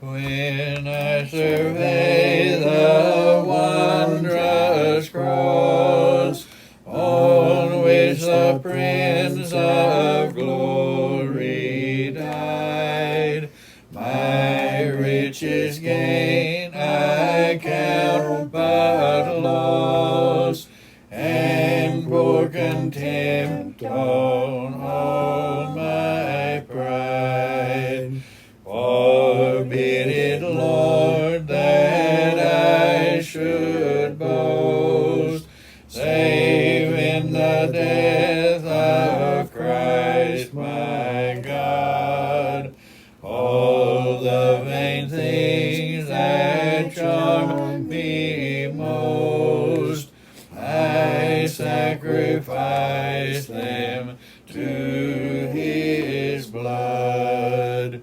When I survey the wondrous cross on which the Prince of Glory died, my richest gain I count but loss, and pour contempt on all my pride. Forbid it, Lord, that I should boast, save in the death of Christ my God. All the vain things that charm me most, I sacrifice them to His blood.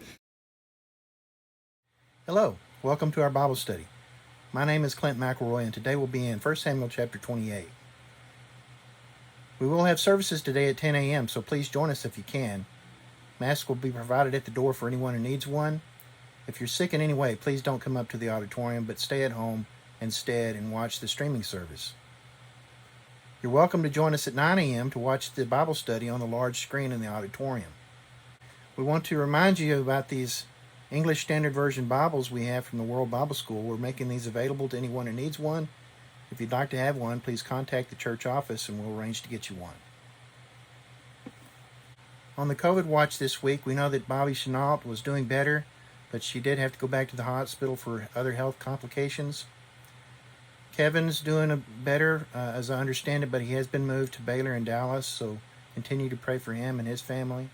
Hello, welcome to our Bible study. My name is Clint McElroy, and today we'll be in 1 Samuel chapter 28. We will have services today at 10 a.m., so please join us if you can. Masks will be provided at the door for anyone who needs one. If you're sick in any way, please don't come up to the auditorium, but stay at home instead and watch the streaming service. You're welcome to join us at 9 a.m. to watch the Bible study on the large screen in the auditorium. We want to remind you about these English Standard Version Bibles we have from the World Bible School. We're making these available to anyone who needs one. If you'd like to have one, please contact the church office and we'll arrange to get you one. On the COVID watch this week, we know that Bobby Chenault was doing better, but she did have to go back to the hospital for other health complications. Kevin's doing better, as I understand it, but he has been moved to Baylor in Dallas, so continue to pray for him and his family.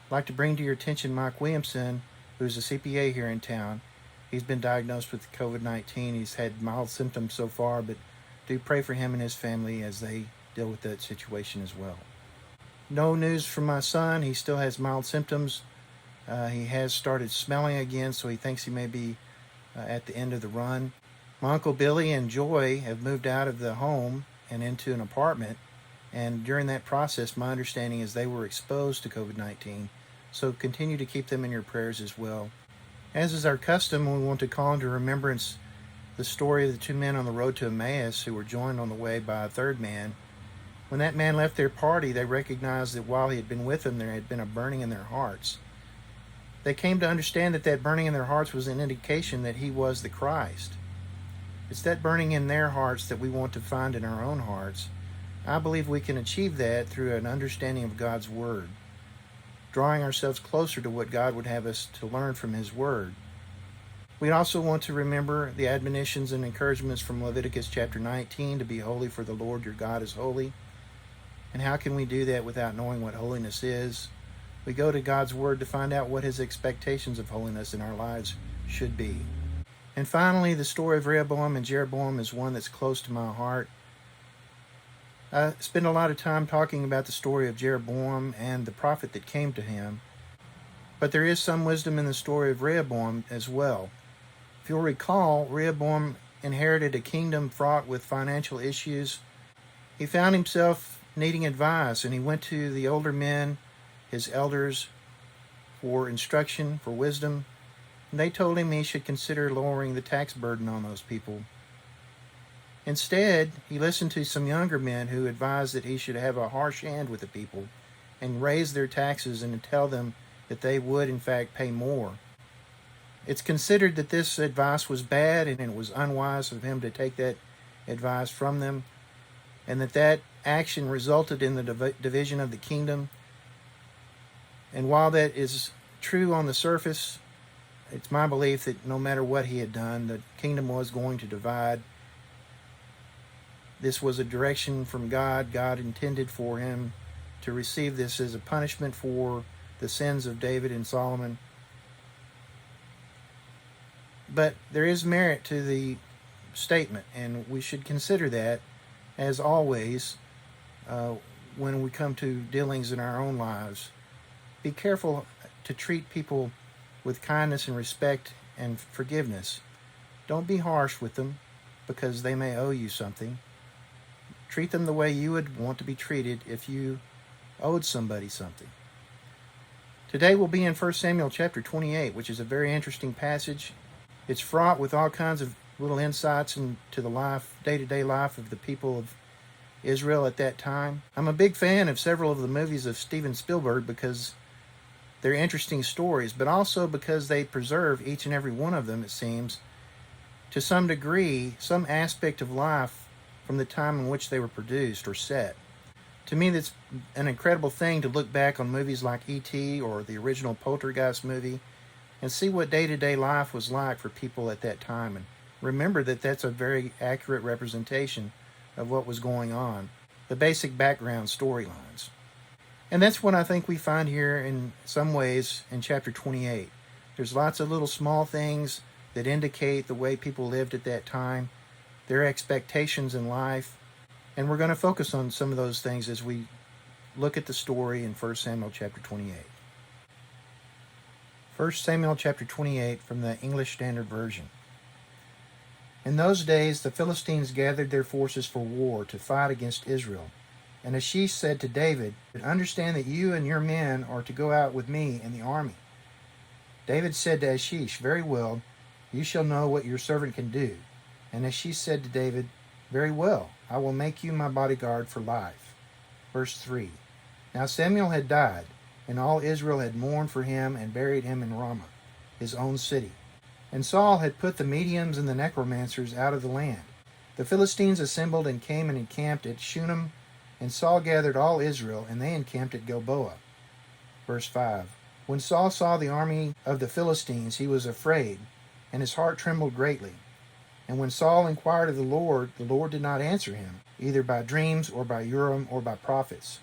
I'd like to bring to your attention Mike Williamson, who's a CPA here in town. He's been diagnosed with COVID-19. He's had mild symptoms so far, but do pray for him and his family as they deal with that situation as well. No news from my son. He still has mild symptoms. He has started smelling again, so he thinks he may be at the end of the run. My Uncle Billy and Joy have moved out of the home and into an apartment, and during that process, my understanding is they were exposed to COVID-19. So continue to keep them in your prayers as well. As is our custom, we want to call into remembrance the story of the two men on the road to Emmaus who were joined on the way by a third man. When that man left their party, they recognized that while he had been with them, there had been a burning in their hearts. They came to understand that that burning in their hearts was an indication that he was the Christ. It's that burning in their hearts that we want to find in our own hearts. I believe we can achieve that through an understanding of God's Word, drawing ourselves closer to what God would have us to learn from His Word. We also want to remember the admonitions and encouragements from Leviticus chapter 19 to be holy, for the Lord your God is holy. And how can we do that without knowing what holiness is? We go to God's Word to find out what His expectations of holiness in our lives should be. And finally, the story of Rehoboam and Jeroboam is one that's close to my heart. I spend a lot of time talking about the story of Jeroboam and the prophet that came to him, but there is some wisdom in the story of Rehoboam as well. If you'll recall, Rehoboam inherited a kingdom fraught with financial issues. He found himself needing advice, and he went to the older men, his elders, for instruction, for wisdom, and they told him he should consider lowering the tax burden on those people. Instead, he listened to some younger men who advised that he should have a harsh hand with the people and raise their taxes and tell them that they would, in fact, pay more. It's considered that this advice was bad and it was unwise of him to take that advice from them, and that action resulted in the division of the kingdom. And while that is true on the surface, it's my belief that no matter what he had done, the kingdom was going to divide. This was a direction from God. God intended for him to receive this as a punishment for the sins of David and Solomon. But there is merit to the statement, and we should consider that, as always, when we come to dealings in our own lives. Be careful to treat people with kindness and respect and forgiveness. Don't be harsh with them because they may owe you something. Treat them the way you would want to be treated if you owed somebody something. Today we'll be in 1 Samuel chapter 28, which is a very interesting passage. It's fraught with all kinds of little insights into the life, day-to-day life of the people of Israel at that time. I'm a big fan of several of the movies of Steven Spielberg because they're interesting stories, but also because they preserve each and every one of them, it seems, to some degree, some aspect of life from the time in which they were produced or set. To me, that's an incredible thing to look back on movies like E.T. or the original Poltergeist movie and see what day-to-day life was like for people at that time, and remember that that's a very accurate representation of what was going on, the basic background storylines. And that's what I think we find here in some ways in chapter 28. There's lots of little small things that indicate the way people lived at that time, their expectations in life, and we're going to focus on some of those things as we look at the story in 1 Samuel chapter 28. 1 Samuel chapter 28 from the English Standard Version. In those days the Philistines gathered their forces for war to fight against Israel. And Achish said to David, "Understand that you and your men are to go out with me in the army." David said to Achish, "Very well, you shall know what your servant can do." And Achish said to David, "Very well, I will make you my bodyguard for life." Verse 3. Now Samuel had died, and all Israel had mourned for him and buried him in Ramah, his own city. And Saul had put the mediums and the necromancers out of the land. The Philistines assembled and came and encamped at Shunem, and Saul gathered all Israel, and they encamped at Gilboa. Verse 5. When Saul saw the army of the Philistines, he was afraid, and his heart trembled greatly. And when Saul inquired of the Lord did not answer him, either by dreams or by Urim or by prophets.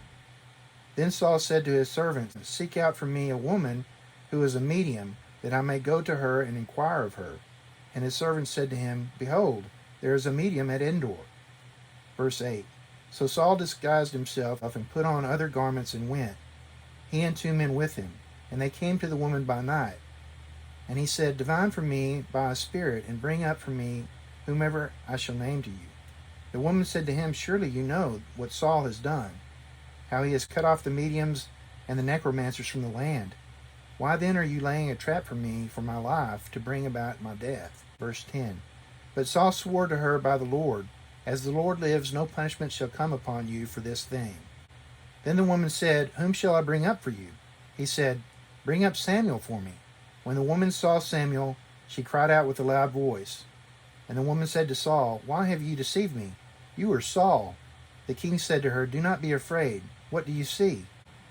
Then Saul said to his servants, "Seek out for me a woman who is a medium, that I may go to her and inquire of her." And his servants said to him, "Behold, there is a medium at Endor." Verse 8. So Saul disguised himself and put on other garments and went, he and 2 men with him. And they came to the woman by night. And he said, "Divine for me by a spirit, and bring up for me whomever I shall name to you." The woman said to him, "Surely you know what Saul has done, how he has cut off the mediums and the necromancers from the land. Why then are you laying a trap for me for my life to bring about my death?" Verse 10. But Saul swore to her by the Lord, "As the Lord lives, no punishment shall come upon you for this thing." Then the woman said, "Whom shall I bring up for you?" He said, "Bring up Samuel for me." When the woman saw Samuel, she cried out with a loud voice. And the woman said to Saul, "Why have you deceived me? You are Saul." The king said to her, "Do not be afraid. What do you see?"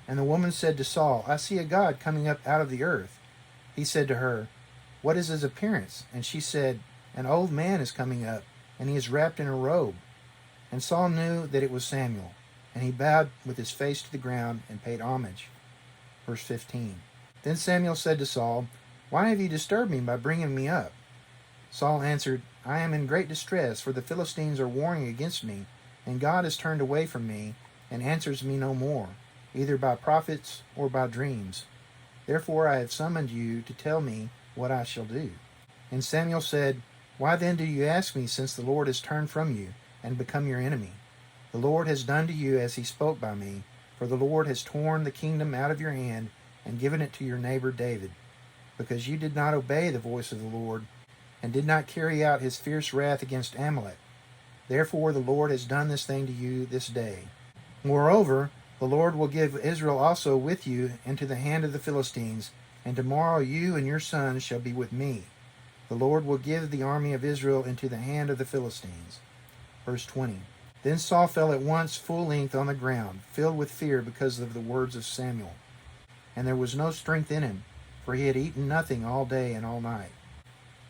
And the woman said to Saul, "I see a god coming up out of the earth." He said to her, "What is his appearance?" And she said, "An old man is coming up, and he is wrapped in a robe." And Saul knew that it was Samuel, and he bowed with his face to the ground and paid homage. Verse 15. Then Samuel said to Saul, "Why have you disturbed me by bringing me up?" Saul answered, "I am in great distress, for the Philistines are warring against me, and God has turned away from me, and answers me no more, either by prophets or by dreams. Therefore I have summoned you to tell me what I shall do." And Samuel said, "Why then do you ask me, since the Lord has turned from you and become your enemy? The Lord has done to you as he spoke by me, for the Lord has torn the kingdom out of your hand and given it to your neighbor David, because you did not obey the voice of the Lord, and did not carry out his fierce wrath against Amalek. Therefore the Lord has done this thing to you this day. Moreover, the Lord will give Israel also with you into the hand of the Philistines, and tomorrow you and your sons shall be with me. The Lord will give the army of Israel into the hand of the Philistines." Verse 20. Then Saul fell at once full length on the ground, filled with fear because of the words of Samuel. And there was no strength in him, for he had eaten nothing all day and all night.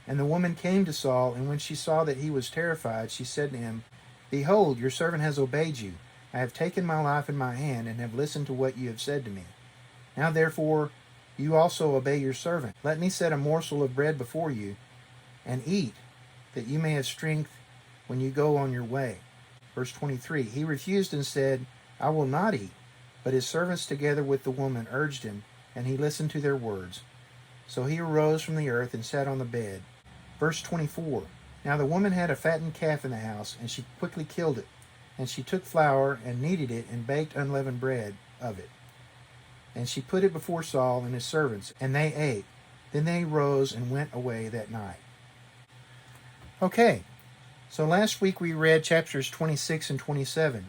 And the woman came to Saul, and when she saw that he was terrified, she said to him, "Behold, your servant has obeyed you. I have taken my life in my hand, and have listened to what you have said to me. Now therefore you also obey your servant. Let me set a morsel of bread before you, and eat, that you may have strength when you go on your way." Verse 23. He refused and said, "I will not eat." But his servants together with the woman urged him, and he listened to their words. So he arose from the earth and sat on the bed. Verse 24. Now the woman had a fattened calf in the house, and she quickly killed it. And she took flour and kneaded it and baked unleavened bread of it. And she put it before Saul and his servants, and they ate. Then they rose and went away that night. Okay, so last week we read chapters 26 and 27,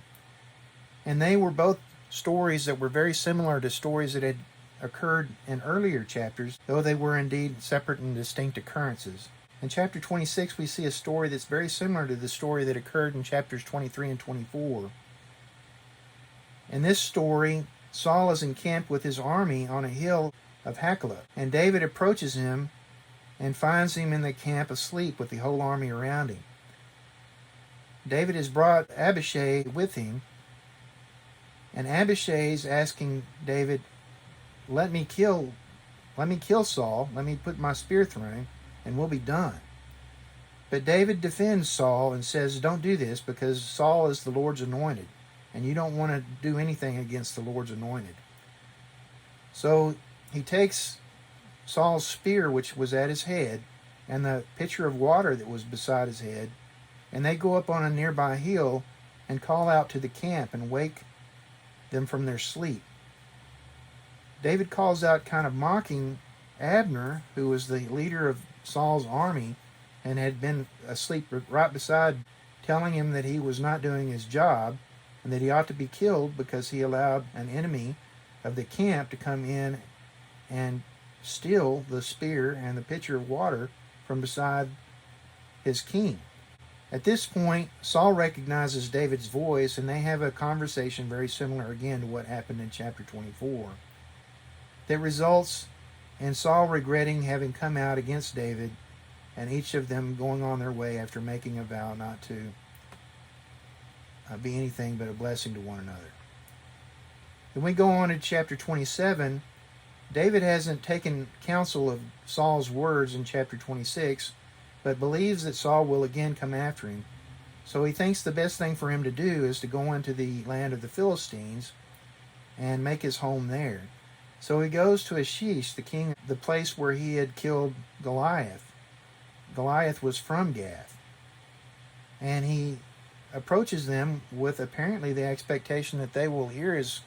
and they were both stories that were very similar to stories that had occurred in earlier chapters, though they were indeed separate and distinct occurrences. In chapter 26, we see a story that's very similar to the story that occurred in chapters 23 and 24. In this story, Saul is encamped with his army on a hill of Hachilah, and David approaches him and finds him in the camp asleep with the whole army around him. David has brought Abishai with him, and Abishai is asking David, let me kill Saul, let me put my spear through him, and we'll be done. But David defends Saul and says, don't do this, because Saul is the Lord's anointed, and you don't want to do anything against the Lord's anointed. So he takes Saul's spear, which was at his head, and the pitcher of water that was beside his head, and they go up on a nearby hill and call out to the camp and wake them from their sleep. David calls out, kind of mocking Abner, who was the leader of Saul's army and had been asleep right beside, telling him that he was not doing his job and that he ought to be killed because he allowed an enemy of the camp to come in and steal the spear and the pitcher of water from beside his king. At this point, Saul recognizes David's voice, and they have a conversation very similar again to what happened in chapter 24 that results in Saul regretting having come out against David, and each of them going on their way after making a vow not to be anything but a blessing to one another. Then we go on to chapter 27. David hasn't taken counsel of Saul's words in chapter 26, but believes that Saul will again come after him. So he thinks the best thing for him to do is to go into the land of the Philistines and make his home there. So he goes to Achish, the king, the place where he had killed Goliath. Goliath was from Gath. And he approaches them with apparently the expectation that they will hear his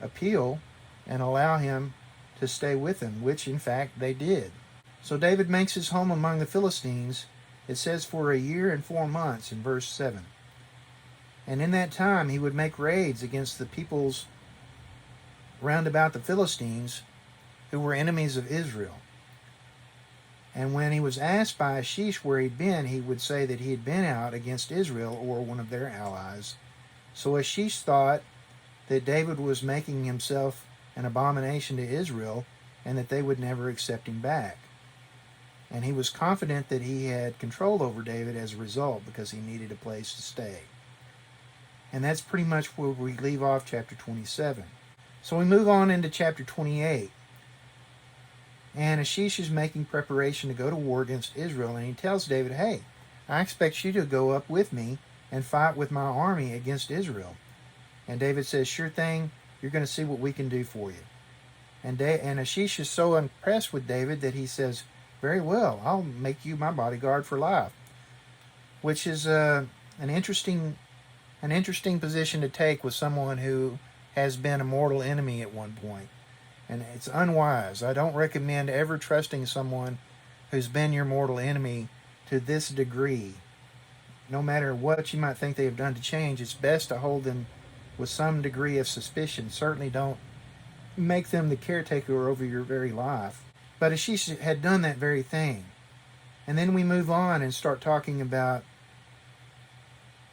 appeal and allow him to stay with them, which in fact they did. So David makes his home among the Philistines, it says, for a year and 4 months in verse 7. And in that time he would make raids against the peoples round about the Philistines who were enemies of Israel. And when he was asked by Achish where he'd been, he would say that he had been out against Israel or one of their allies. So Achish thought that David was making himself an abomination to Israel and that they would never accept him back. And he was confident that he had control over David as a result because he needed a place to stay. And that's pretty much where we leave off chapter 27. So we move on into chapter 28. And Achish is making preparation to go to war against Israel, and he tells David, hey, I expect you to go up with me and fight with my army against Israel. And David says, sure thing, you're going to see what we can do for you. And Achish is so impressed with David that he says, very well, I'll make you my bodyguard for life. Which is an interesting position to take with someone who has been a mortal enemy at one point. And it's unwise. I don't recommend ever trusting someone who's been your mortal enemy to this degree. No matter what you might think they have done to change, it's best to hold them with some degree of suspicion. Certainly don't make them the caretaker over your very life. But Achish had done that very thing. And then we move on and start talking about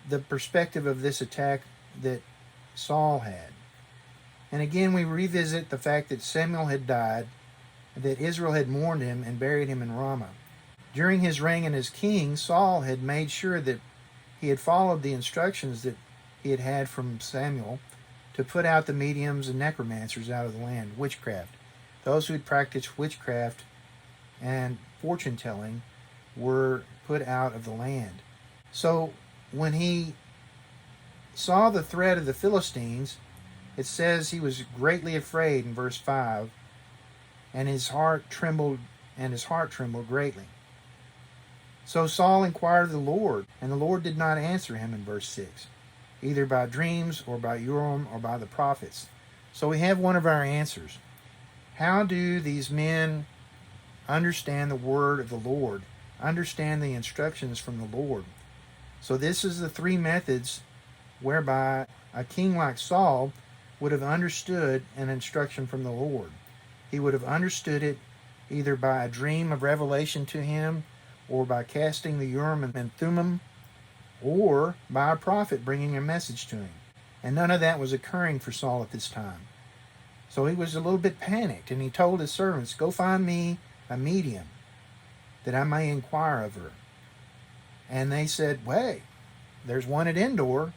the perspective of this attack that Saul had. And again, we revisit the fact that Samuel had died, that Israel had mourned him and buried him in Ramah. During his reign as king, Saul had made sure that he had followed the instructions that he had had from Samuel to put out the mediums and necromancers out of the land, witchcraft. Those who had practiced witchcraft and fortune-telling were put out of the land. So when he saw the threat of the Philistines, it says he was greatly afraid in verse 5, and his heart trembled greatly. So Saul inquired of the Lord, and the Lord did not answer him in verse 6, either by dreams or by Urim or by the prophets. So we have one of our answers. How do these men understand the word of the Lord understand the instructions from the Lord. So this is the three methods whereby a king like Saul would have understood an instruction from the Lord. He would have understood it either by a dream of revelation to him, or by casting the Urim and Thummim, or by a prophet bringing a message to him. And none of that was occurring for Saul at this time. So he was a little bit panicked, and he told his servants, "Go find me a medium, that I may inquire of her." And they said, "Hey, there's one at Endor."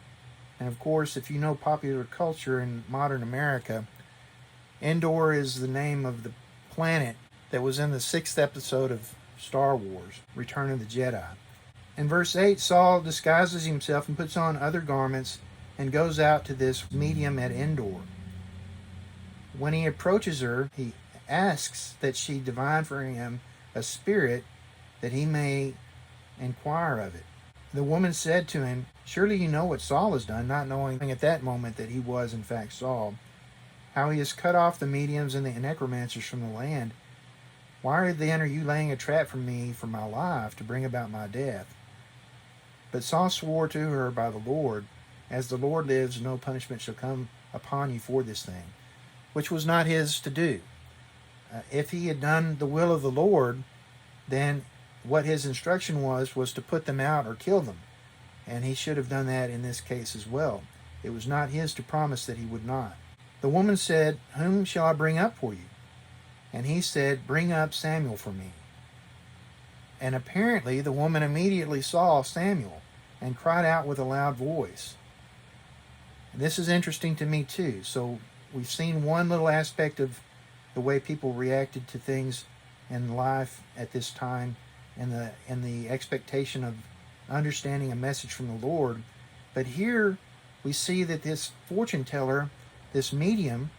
And of course, if you know popular culture in modern America, Endor is the name of the planet that was in the 6th episode of Star Wars, Return of the Jedi. In verse 8, Saul disguises himself and puts on other garments and goes out to this medium at Endor. When he approaches her, he asks that she divine for him a spirit that he may inquire of it. The woman said to him, "Surely you know what Saul has done," not knowing at that moment that he was in fact Saul, "how he has cut off the mediums and the necromancers from the land. Why then are you laying a trap for me for my life to bring about my death?" But Saul swore to her by the Lord, "As the Lord lives, no punishment shall come upon you for this thing," which was not his to do. If he had done the will of the Lord, then what his instruction was to put them out or kill them. And he should have done that in this case as well. It was not his to promise that he would not. The woman said, "Whom shall I bring up for you?" And he said, "Bring up Samuel for me." And apparently the woman immediately saw Samuel and cried out with a loud voice. And this is interesting to me too. So we've seen one little aspect of the way people reacted to things in life at this time, and the expectation of understanding a message from the Lord. But here we see that this fortune teller, this medium,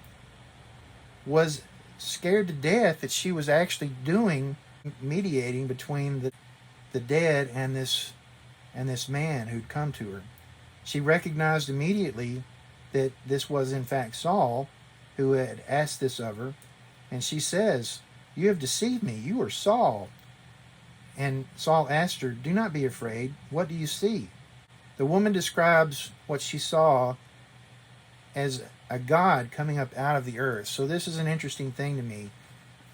was scared to death that she was actually mediating between the dead and this man who'd come to her. She recognized immediately that this was in fact Saul who had asked this of her, and she says, "You have deceived me. You are Saul." And Saul asked her, "Do not be afraid. What do you see?" The woman describes what she saw as a god coming up out of the earth. So this is an interesting thing to me.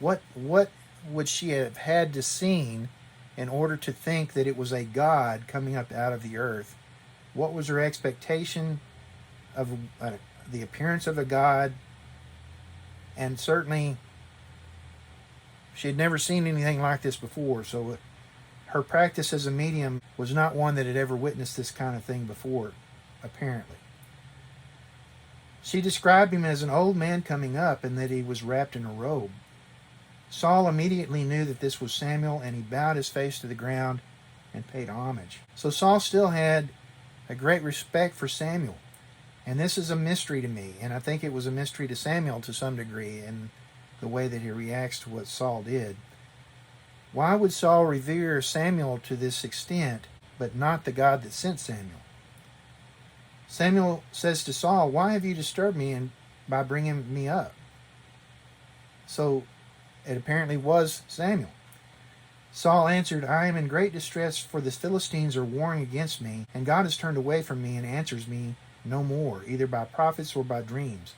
What would she have had to seen in order to think that it was a god coming up out of the earth? What was her expectation of the appearance of a god? And certainly she had never seen anything like this before, so her practice as a medium was not one that had ever witnessed this kind of thing before, apparently. She described him as an old man coming up, and that he was wrapped in a robe. Saul immediately knew that this was Samuel, and he bowed his face to the ground and paid homage. So Saul still had a great respect for Samuel. And this is a mystery to me, and I think it was a mystery to Samuel to some degree in the way that he reacts to what Saul did. Why would Saul revere Samuel to this extent, but not the God that sent Samuel? Samuel says to Saul, "Why have you disturbed me by bringing me up?" So it apparently was Samuel. Saul answered, "I am in great distress, for the Philistines are warring against me, and God has turned away from me and answers me no more, either by prophets or by dreams."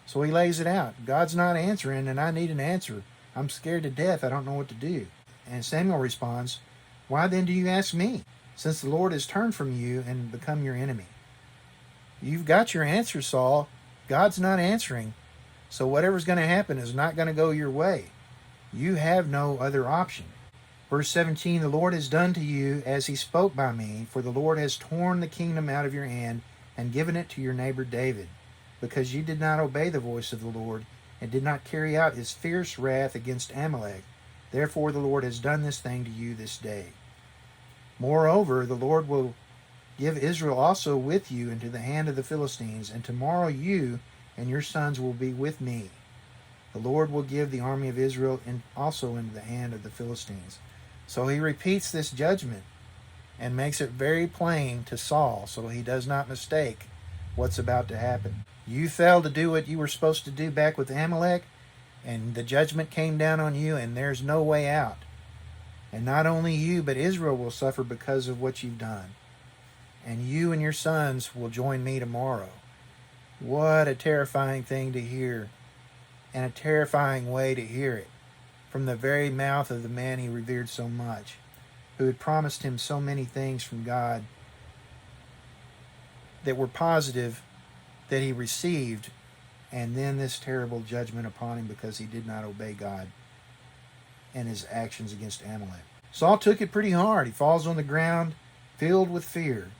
So he lays it out. God's not answering, and I need an answer. I'm scared to death. I don't know what to do. And Samuel responds, "Why then do you ask me, since the Lord has turned from you and become your enemy?" You've got your answer, Saul. God's not answering. So whatever's going to happen is not going to go your way. You have no other option. Verse 17, "The Lord has done to you as he spoke by me, for the Lord has torn the kingdom out of your hand and given it to your neighbor David, because you did not obey the voice of the Lord and did not carry out his fierce wrath against Amalek. Therefore the Lord has done this thing to you this day. Moreover, the Lord will give Israel also with you into the hand of the Philistines, and tomorrow you and your sons will be with me. The Lord will give the army of Israel also into the hand of the Philistines." So he repeats this judgment and makes it very plain to Saul so he does not mistake what's about to happen. You failed to do what you were supposed to do back with Amalek, and the judgment came down on you, and there's no way out. And not only you, but Israel will suffer because of what you've done. And you and your sons will join me tomorrow. What a terrifying thing to hear, and a terrifying way to hear it from the very mouth of the man he revered so much, who had promised him so many things from God that were positive that he received, and then this terrible judgment upon him because he did not obey God and his actions against Amalek. Saul took it pretty hard. He falls on the ground filled with fear,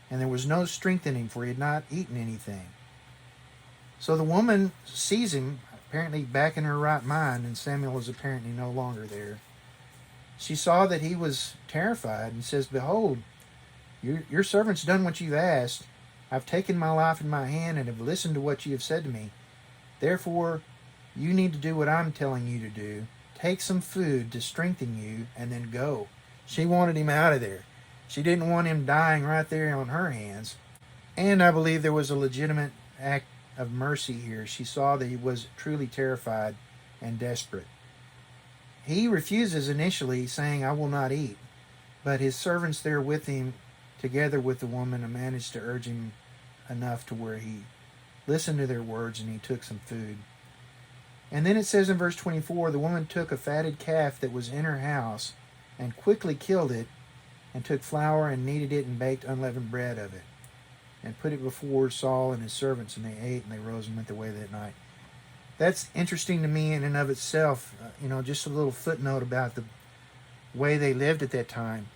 and there was no strengthening, for he had not eaten anything. So the woman sees him, apparently back in her right mind, and Samuel is apparently no longer there. She saw that he was terrified and says, "Behold, your servant's done what you've asked. I've taken my life in my hand and have listened to what you have said to me. Therefore, you need to do what I'm telling you to do. Take some food to strengthen you and then go." She wanted him out of there. She didn't want him dying right there on her hands. And I believe there was a legitimate act of mercy here. She saw that he was truly terrified and desperate. He refuses initially, saying, "I will not eat." But his servants there with him, together with the woman, managed to urge him enough to where he listened to their words and he took some food. And then it says in verse 24, the woman took a fatted calf that was in her house and quickly killed it, and took flour and kneaded it and baked unleavened bread of it, and put it before Saul and his servants, and they ate, and they rose and went their way that night. That's interesting to me in and of itself. Just a little footnote about the way they lived at that time.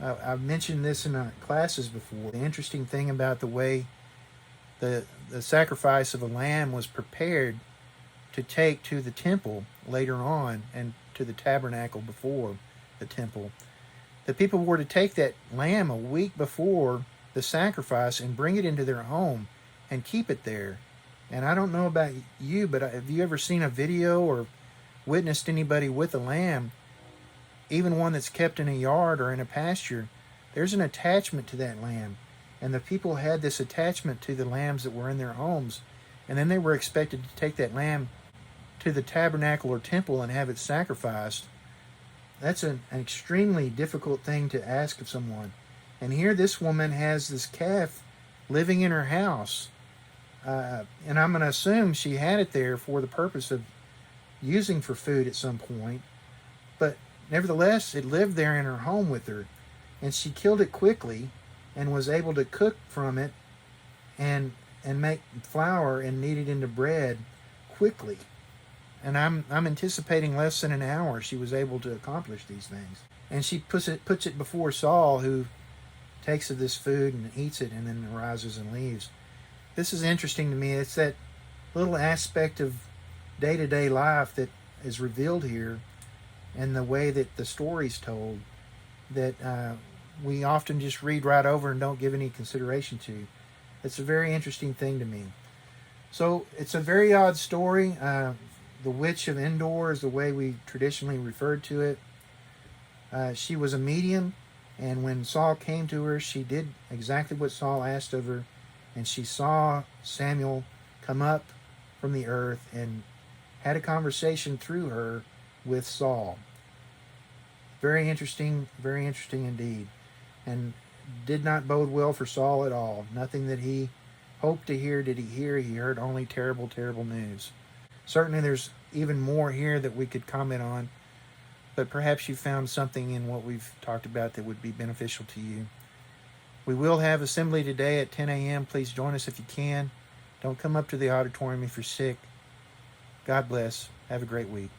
I've mentioned this in classes before. The interesting thing about the way the sacrifice of a lamb was prepared to take to the temple later on, and to the tabernacle before the temple. The people were to take that lamb a week before the sacrifice and bring it into their home and keep it there. And I don't know about you, but have you ever seen a video or witnessed anybody with a lamb, even one that's kept in a yard or in a pasture? There's an attachment to that lamb. And the people had this attachment to the lambs that were in their homes. And then they were expected to take that lamb to the tabernacle or temple and have it sacrificed. That's an extremely difficult thing to ask of someone. And here this woman has this calf living in her house. And I'm going to assume she had it there for the purpose of using for food at some point. But nevertheless, it lived there in her home with her. And she killed it quickly and was able to cook from it and make flour and knead it into bread quickly. And I'm anticipating less than an hour she was able to accomplish these things. And she puts it before Saul, who takes of this food and eats it and then arises and leaves. This is interesting to me. It's that little aspect of day-to-day life that is revealed here, and the way that the story's told, that we often just read right over and don't give any consideration to. It's a very interesting thing to me. So it's a very odd story. The Witch of Endor is the way we traditionally referred to it. She was a medium, and when Saul came to her, she did exactly what Saul asked of her, and she saw Samuel come up from the earth and had a conversation through her with Saul. Very interesting indeed, and did not bode well for Saul at all. Nothing that he hoped to hear did he hear. He heard only terrible, terrible news. Certainly there's even more here that we could comment on, but perhaps you found something in what we've talked about that would be beneficial to you. We will have assembly today at 10 a.m. Please join us if you can. Don't come up to the auditorium if you're sick. God bless. Have a great week.